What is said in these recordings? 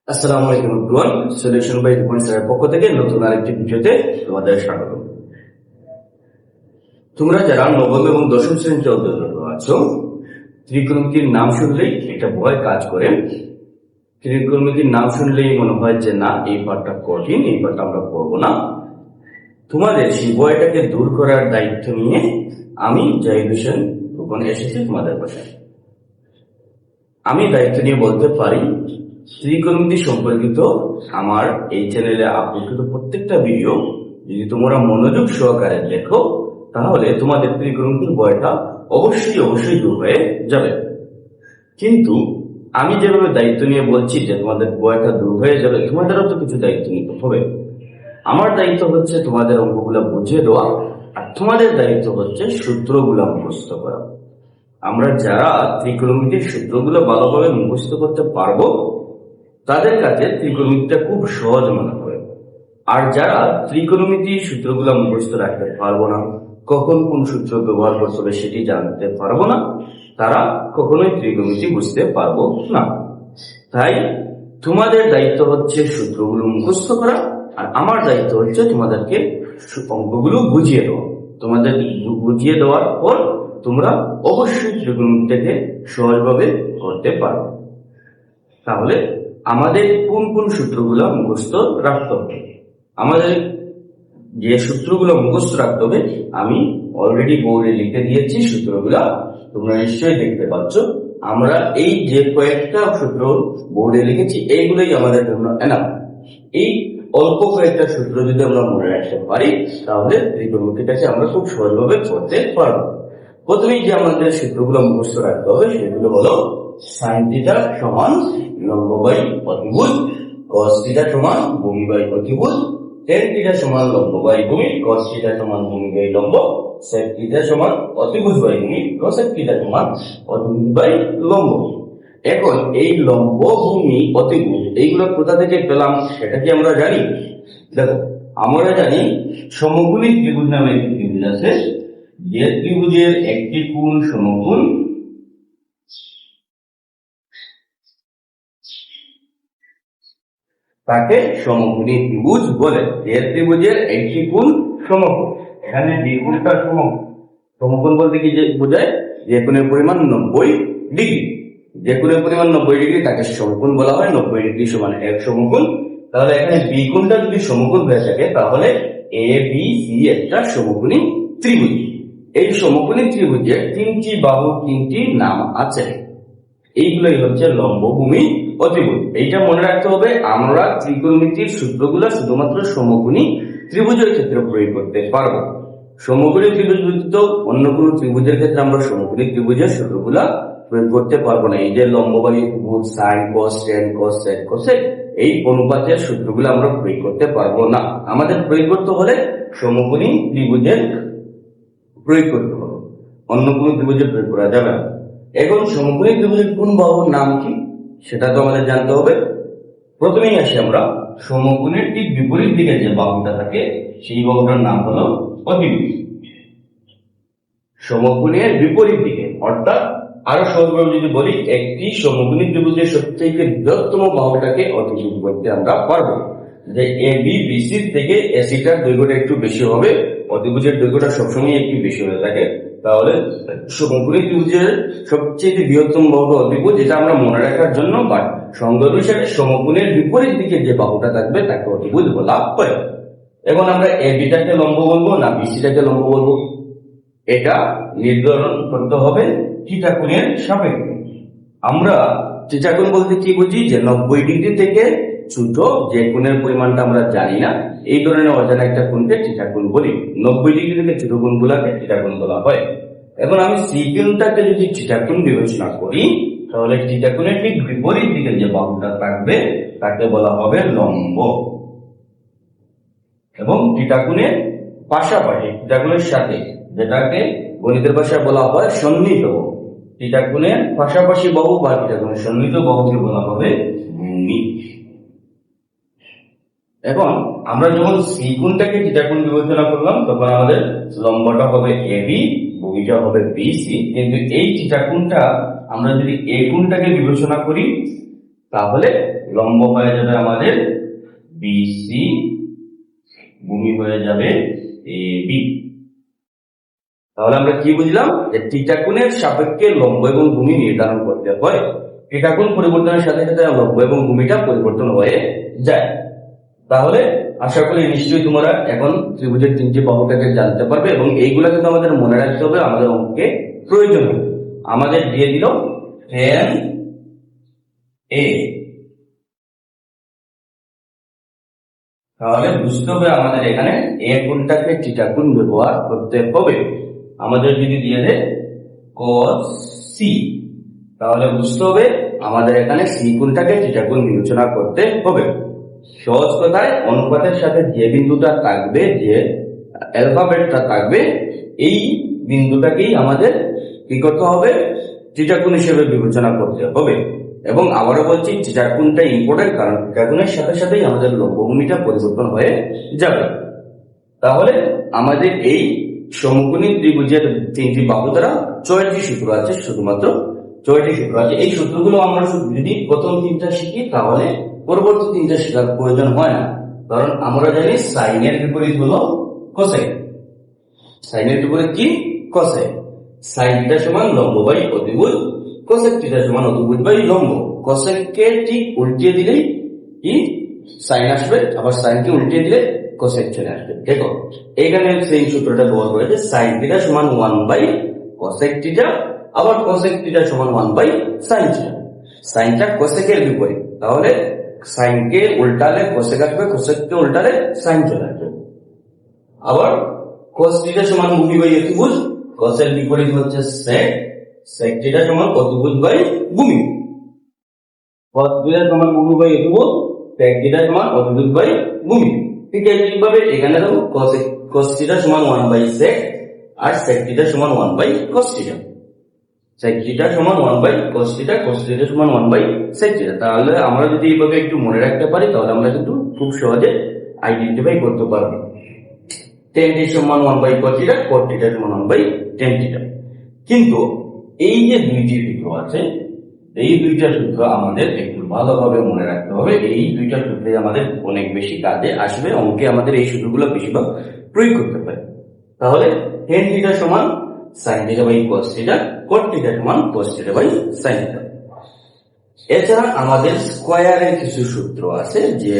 আসসালামু আলাইকুম everyone, solution by Ripon স্যারের পক্ষ থেকে নতুন আরেকটি ভিডিওতে তোমাদের স্বাগত। তোমরা যারা নবম এবং দশম শ্রেণীতে অধ্যয়নরত আছো, ত্রিকোণমিতির নাম শুনলেই একটা ভয় কাজ করে। ত্রিকোণমিতির নাম শুনলেই মনে হয় যে না, এই পাঠটা কঠিন, এই পাঠটা আমরা পড়বো না। তোমাদের সেই ভয়টাকে দূর করার দায়িত্ব নিয়ে আমি জাহিদ হোসেন রূপন এসেছি তোমাদের পাশে। আমি দায়িত্ব নিয়ে বলতে পারি, ত্রিকোণমিতি সম্পর্কিত আমার এই চ্যানেলে আপলোডকৃত প্রত্যেকটা ভিডিও যদি তোমরা মনোযোগ সহকারে দেখো, তাহলে তোমাদের ত্রিকোণমিতির ভয়টা অবশ্যই দূর হয়ে যাবে। কিন্তু আমি যেভাবে দায়িত্ব নিয়ে বলছি যে তোমাদের ভয়টা দূর হয়ে যাবে, তোমাদেরও তো কিছু দায়িত্ব নিতে হবে। আমার দায়িত্ব হচ্ছে তোমাদের অঙ্কগুলো বুঝিয়ে দেওয়া, আর তোমাদের দায়িত্ব হচ্ছে সূত্রগুলো মুখস্থ করা। আমরা যারা ত্রিকোণমিতির সূত্রগুলো ভালোভাবে মুখস্থ করতে পারবো, তাদের কাছে ত্রিকোণমিতিটা খুব সহজ মনে হবে। আর যারা ত্রিকোণমিতির সূত্রগুলো মুখস্থ রাখতে পারবো না, কখন কোন সূত্র ব্যবহার করতে হবে সেটি জানতে পারবো না, তারা কখনোই ত্রিকোণমিতি বুঝতে পারবো না। তাই তোমাদের দায়িত্ব হচ্ছে সূত্রগুলো মুখস্থ করা, আর আমার দায়িত্ব হচ্ছে তোমাদেরকে অঙ্কগুলো বুঝিয়ে দেওয়া। তোমাদের বুঝিয়ে দেওয়ার পর তোমরা অবশ্যই ত্রিকোণমিতিটাকে সহজভাবে করতে পারো। তাহলে আমাদের কোন কোন সূত্রগুলো মুখস্থ রাখতে হবে? আমাদের যে সূত্রগুলো মুখস্থ রাখতে হবে আমি অলরেডি বোর্ডে লিখে দিয়েছি। সূত্রগুলো তোমরা নিশ্চয়ই দেখতে পাচ্ছ। আমরা এই যে কয়েকটা সূত্র বোর্ডে লিখেছি, এইগুলোই আমাদের জন্য এনাফ। এই অল্প কয়েকটা সূত্র যদি আমরা মনে রাখতে পারি, তাহলে ত্রিকোণমিতিটাকে আমরা খুব সহজভাবে করতে পারবো। প্রথমেই যে আমাদের সূত্রগুলো মুখস্থ রাখতে হবে সেগুলো হলো সাইন থিটা সমান লম্ব বাই অতিভুজ, কস থিটা সমান ভূমি বাই অতিভুজ, টেন থিটা সমান লম্ব বাই ভূমি, কস থিটা সমান ভূমি বাই লম্ব, সেক থিটা সমান অতিভুজ বাই ভূমি, কোসেক থিটা সমান অতিভুজ বাই লম্ব। এখন এই লম্ব, ভূমি, অতিভুজ এইগুলো কোথা থেকে পেলাম সেটা কি আমরা জানি? দেখো, আমরা জানি সমকোণী ত্রিভুজ নামে একটি ত্রিভুজ আছে। যে ত্রিভুজের একটি কোণ সমকোণ তাকে সমকোণী ত্রিভুজ বলে। যে ত্রিভুজের একটি কোণ সমকোণ, এখানে দ্বিগুণটা সমকোণ। সমকোণ বলতে কি যে বোঝায়? যে কোণের পরিমাণ 90 ডিগ্রি। যে কোণের পরিমাণ 90 ডিগ্রি তাকে সমকোণ বলা হয়। 90 ডিগ্রি সমান এক সমকোণ। তাহলে এখানে বি কোণটা যদি সমকোণ হয়ে থাকে, তাহলে এ বি সি একটা সমকোণী ত্রিভুজ। এই সমকোণী ত্রিভুজের তিনটি বাহু, তিনটি নাম আছে। এইগুলোই হচ্ছে লম্ব, ভূমি, অতিভুজ। এইটা মনে রাখতে হবে। আমরা ত্রিকোণমিতির সূত্রগুলো শুধুমাত্র সমকোণী ত্রিভুজের ক্ষেত্রে প্রয়োগ করতে পারবো। সমকোণী ত্রিভুজ ব্যতীত অন্য কোনো ত্রিভুজের ক্ষেত্রে আমরা সমকোণী ত্রিভুজের সূত্রগুলো প্রয়োগ করতে পারবো না। এই যে লম্ব বাই অতিভুজ, সাইন কস টেন কস সেক কোসেক, এই অনুপাতের সূত্রগুলো আমরা প্রয়োগ করতে পারবো না। আমাদের প্রয়োগ করতে হলে সমকোণী ত্রিভুজের প্রয়োগ করতে হবে, অন্য কোনো ত্রিভুজের প্রয়োগ করা যাবে না। এখন সমকোণী ত্রিভুজের কোন বাহুর নাম কি সেটা তো আমাদের জানতে হবে। প্রথমেই আসি আমরা সমকোণের ঠিক বিপরীত দিকে যে বাহুটা থাকে সেই বাহুটার নাম হলো অতিভুজ। সমকোণের বিপরীত দিকে, অর্থাৎ আরো সহজভাবে যদি বলি, একটি সমকোণী ত্রিভুজের সবথেকে বৃহত্তম বাহুটাকে অতিভুজ বলতে আমরা পারবো। যে এ বি বিসি থেকে এসিটার দৈর্ঘ্যটা একটু বেশি হবে, অতিভুজের দৈর্ঘ্যটা সবসময় একটু বেশি হয়ে থাকে। তাহলে সমকোণী ত্রিভুজের সবচেয়ে বৃহত্তম বাহু অতিভুজ, যেটা আমরা মনে রাখার জন্য বা সংজ্ঞা অনুসারে সমকোণের বিপরীত দিকে যে বাহুটা থাকবে তাকে অতিভুজ বলা হয়। এখন আমরা এ বিটাকে লম্ব বলবো না বিসিটাকে লম্ব বলবো, এটা নির্ধারণ করতে হবে থিটা কোণের সাপেক্ষে। আমরা থিটা কোণ বলতে কি বুঝি? যে 90 ডিগ্রি থেকে ছোট যে কোণের পরিমাণটা আমরা জানি না, এই ধরনের অজানা একটা কোণকে থিটা কোণ বলি। 90 ডিগ্রি থেকে ছোট কোণগুলোকে থিটা কোণ বলা হয়। এখন আমি সি কোণটাকে যদি থিটা কোণ বিবেচনা করি, তাহলে থিটা কোণের ঠিক বিপরীত দিকে যে বাহুটা থাকবে তাকে বলা হবে লম্ব। এবং থিটা কোণের পাশাপাশি, থিটা কোণের সাথে, যেটাকে গণিতের ভাষায় বলা হয় সন্নিহিত বাহু, থিটা কোণের পাশাপাশি বাহু বা থিটা কোণের সন্নিহিত বাহুকে বলা হবে ভূমি। এখন আমরা যখন সি কোণটাকে থিটা কোণ বিবেচনা করলাম, তখন আমাদের লম্বটা হবে এবি, ভূমিটা হবে বিসি। কিন্তু এই থিটা কোণটা আমরা যদি এ কোণটাকে বিবেচনা করি, তাহলে লম্ব হয়ে যাবে আমাদের বিসি, ভূমি হয়ে যাবে এবি। তাহলে আমরা কি বুঝলাম যে থিটা কোণের সাপেক্ষে লম্ব এবং ভূমি নির্ধারণ করতে হয়। থিটা কোণ পরিবর্তনের সাথে সাথে লম্ব এবং ভূমিটা পরিবর্তন হয়ে যায়। তাহলে আশা করি নিশ্চয়ই তোমরা এখন ত্রিভুজের তিনটি বাহুটাকে জানতে পারবে এবং এইগুলা কিন্তু আমাদের মনে রাখতে হবে, আমাদের অঙ্কে প্রয়োজন হবে। আমাদের দিয়ে দিল tan a, তাহলে বুঝতে হবে আমাদের এখানে এ কোণটাকে থিটা কোণ ব্যবহার করতে হবে। আমাদের যদি দিয়ে দেয় cos c, তাহলে বুঝতে হবে আমাদের এখানে সি কোণটাকে থিটা কোণ বিবেচনা করতে হবে। সহজ কথায় অনুপাতের সাথে যে বিন্দুটা থাকবে, যে অ্যালফাবেটটা থাকবে, এই বিন্দুটাকেই আমাদের কি করতে হবে, থিটা কোণ হিসেবে বিবেচনা করতে হবে। এবং আবারও বলছি থিটা কোণটা ইম্পর্টেন্ট, কারণ থিটা কোণের সাথে সাথেই আমাদের লম্ব ভূমিটা পরিবর্তন হয়ে যাবে। তাহলে আমাদের এই সমকোণী ত্রিভুজের তিনটি বাহু দ্বারা 6টি সূত্র আছে, শুধুমাত্র 6টি সূত্র আছে। এই সূত্রগুলো আমরা যদি প্রথম তিনটা শিখি তাহলে পরবর্তী তিনটা শেখার প্রয়োজন হয় না, কারণ আমরা জানি সাইনের বিপরীত হলো কোসেক। সাইনের বিপরীত কি? কোসেক। সাইন থিটা সমান লম্ব বাই অতিভুজ, কোসেক থিটা সমান অতিভুজ বাই লম্ব। কোসেককে ঠিক উল্টিয়ে দিলেই কি সাইন আসবে, আবার সাইনকে উল্টিয়ে দিলে কোসেক চলে আসবে। দেখো এখানে সেই সূত্রটা ব্যবহার করেছে, সাইন থিটা সমান 1 বাই কোসেক থিটা, আবার কোসেক থিটা সমান 1 বাই সাইন থিটা। সাইনটা কোসেকের বিপরীত, তাহলে সাইনকে উল্টালে কোসেক আসবে, কোসেককে উল্টালে সাইন চলে আসবে। আবার cos থিটা সমান ভূমি বাই অতিভুজ, cos-এর বিপরীত হচ্ছে sec, sec থিটা সমান অতিভুজ বাই ভূমি। cos থিটা সমান ভূমি বাই অতিভুজ, sec থিটা সমান অতিভুজ বাই ভূমি। ঠিক এইভাবে এখানে দেখো cos থিটা সমান 1 বাই sec আর sec থিটা সমান 1 by cos theta. sec theta সমান 1 by cos theta, cos theta সমান 1 বাই sec থিটা। তাহলে আমরা যদি এইভাবে একটু মনে রাখতে পারি তাহলে আমরা কিন্তু খুব সহজে আইডেন্টিফাই করতে পারবো। tan থিটা সমান 1 by cos theta, cos theta সমান 1 বাই tan থিটা। কিন্তু এই যে দুইটি সূত্র আছে, এই দুইটা সূত্র আমাদের একটু ভালোভাবে মনে রাখতে হবে। এই দুইটা সূত্রে আমাদের অনেক বেশি কাজে আসবে, অঙ্কে আমাদের এই সূত্রগুলো বেশিরভাগ প্রয়োগ করতে পারে। তাহলে tan থিটা সমান sin theta by cos theta, cos theta সমান cos theta by sin theta. এছাড়া আমাদের স্কয়ারের কিছু সূত্র আছে, যে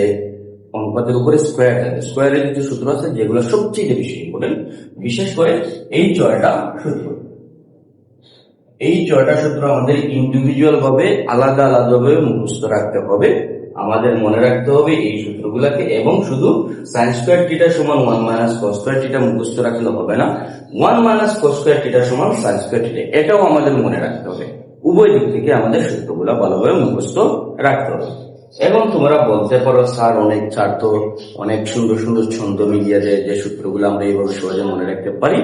অনুপাতের উপরে স্কয়ার থাকে, স্কয়ারের কিছু সূত্র আছে যেগুলো সবচেয়ে বেশি ইম্পর্টেন্ট, বিশেষ করে এই 6টা সূত্র। এই 6টা সূত্র আমাদের ইন্ডিভিজুয়াল ভাবে আলাদা আলাদা ভাবে মুখস্থ রাখতে হবে। আমাদের মনে রাখতে হবে এই সূত্রগুলোকে, এবং শুধু sin স্কয়ার থিটা সমান 1 মাইনাস cos স্কয়ার থিটা মুখস্থ রাখলে হবে না, 1 মাইনাস cos স্কয়ার থিটা সমান sin স্কয়ার থিটা, এটাও আমাদের মনে রাখতে হবে। উভয় দিক থেকে আমাদের সূত্রগুলো ভালোভাবে মুখস্থ রাখতে হবে। এবং তোমরা বলতে পারো স্যার অনেক ছাড় তো অনেক সুন্দর সুন্দর ছন্দ মিলিয়ে দেয়, যে সূত্রগুলো আমরা এইভাবে সহজে মনে রাখতে পারি।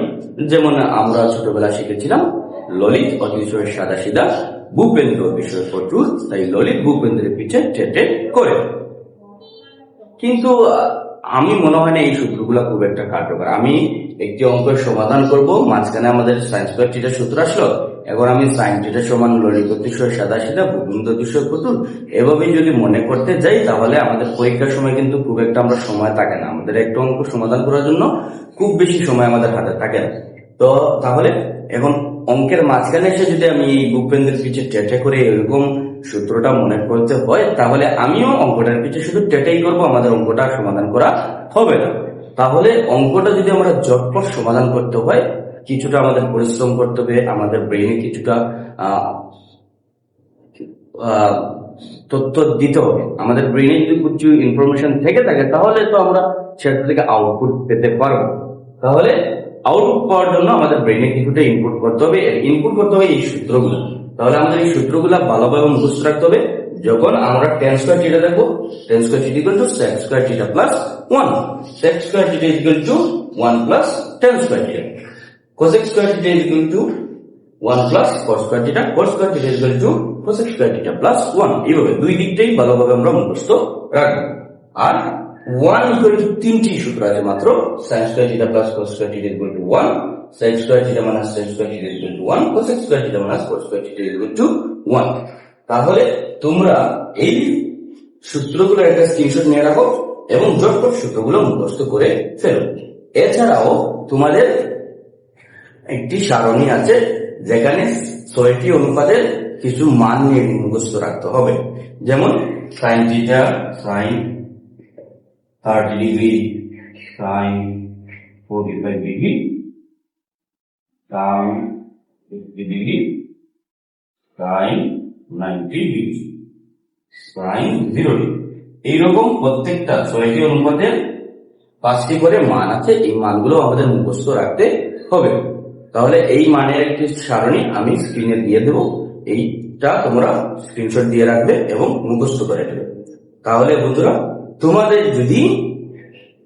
যেমন আমরা ছোটবেলা শিখেছিলাম ললিত অতিশয় সাদা সিধা, ভূপেন্দ্র অতিশয় প্রচুর, তাই ললিত ভূপেন্দ্রের পিছে টেটে করে। কিন্তু আমি মনে হয় না এই সূত্রগুলো খুব একটা কার্যকর। আমি একটি অঙ্কের সমাধান করব, মাঝখানে আমাদের সাইন স্কয়ার থিটার সূত্র আসলো, এখন আমি সাইন থিটা সমান ললিত অতিশয় সাদা সিধা, ভূপেন্দ্র অতিশয় প্রচুর, এভাবেই যদি মনে করতে যাই তাহলে আমাদের পরীক্ষার সময় কিন্তু খুব একটা আমরা সময় থাকে না, আমাদের একটা অঙ্ক সমাধান করার জন্য খুব বেশি সময় আমাদের হাতে থাকে না। তো তাহলে এখন অঙ্কের মাঝখানে এসে যদি আমি এই ভূপেন্দ্রের পিছে টেটে করে এরকম সূত্রটা মনে করতে হয়, তাহলে আমিও অঙ্কটার পিছে শুধু টেটেই করবো, আমাদের অঙ্কটা সমাধান করা হবে না। তাহলে অঙ্কটা যদি আমরা ঝটপট সমাধান করতে হয়, কিছুটা আমাদের পরিশ্রম করতে হবে, আমাদের ব্রেইনে কিছুটা তথ্য দিতে হবে। আমাদের ব্রেইনে যদি কিছু ইনফরমেশন থেকে থাকে তাহলে তো আমরা সেটা থেকে আউটপুট পেতে পারবো। তাহলে আউটপুট পাওয়ার জন্য আমাদের ব্রেইনে কিছুটা ইনপুট করতে হবে, ইনপুট করতে হবে এই সূত্রগুলো। তাহলে আমাদের এই সূত্রগুলো ভালোভাবে মুখস্থ রাখতে হবে। যখন আমরা tan স্কয়ার থিটা দেখবো, tan square theta equal to sec square theta plus 1, sec square theta equal to 1 plus tan square theta, cosec square theta equal to 1 plus cos square theta, cos square theta equal to cosec square theta plus 1। এইভাবে দুই দিকটাই ভালোভাবে আমরা মুখস্থ রাখবো। আর 1 equal to 3টি সূত্র আছে মাত্র, sin square theta plus cos square theta equal to 1, sec square theta minus sec square theta equal to 1, cosec square theta minus cos square theta equal to 1। তাহলে তোমরা এই সূত্রগুলো একটা স্ক্রিনশট নিয়ে রাখো এবং ঝটপট সূত্রগুলো মুখস্থ করে ফেলো। এছাড়াও তোমাদের একটি সারণী আছে যেখানে 6টি অনুপাতের কিছু মান নিয়ে মুখস্থ রাখতে হবে। যেমন sine theta sine 30 degree, sine 45 degree, sine 50 degree, sine 90 degree, sine 0 degree. এইরকম প্রত্যেকটা 6টি অনুপাতের 5টি করে মান আছে, এই মানগুলো আমাদের মুখস্থ রাখতে হবে। তাহলে এই মানের একটি সারণী আমি স্ক্রিনে দিয়ে দেবো, এইটা তোমরা স্ক্রিনশট দিয়ে রাখবে এবং মুখস্থ করে দেবে। তাহলে বন্ধুরা, তোমাদের যদি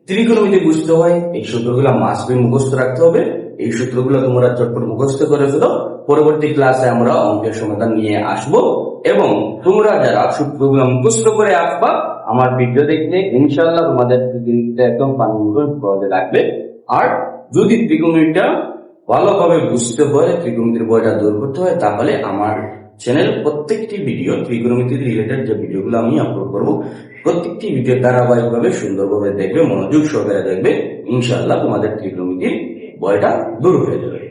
ত্রিকোণমিতি বুঝতে হয় এই সূত্রগুলো মাস্ট বি মুখস্থ রাখতে হবে। এই সূত্রগুলো তোমরা চটপট মুখস্থ করে ফেলো। পরবর্তী ক্লাসে আমরা অঙ্কের সমাধান নিয়ে আসব এবং তোমরা যারা সূত্রগুলো মুখস্থ করে আসবা আমার ভিডিও দেখলে ইনশাআল্লাহ তোমাদের ত্রিকোণমিতিটা একদম পানিতে লাগবে। আর যদি ত্রিকোণমিতিটা ভালোভাবে বুঝতে হয়, ত্রিকোণমিতির বইটা দূর করতে হয়, তাহলে আমার চ্যানেল প্রত্যেকটি ভিডিও ত্রিকোণমিতির রিলেটেড যে ভিডিওগুলো আমি আপলোড করবো প্রত্যেকটি ভিডিও ধারাবাহিকভাবে সুন্দরভাবে দেখবে, মনোযোগ সহকারে দেখবে, ইনশাআল্লাহ তোমাদের ত্রিকোণমিতির বইটা দূর হয়ে যাবে।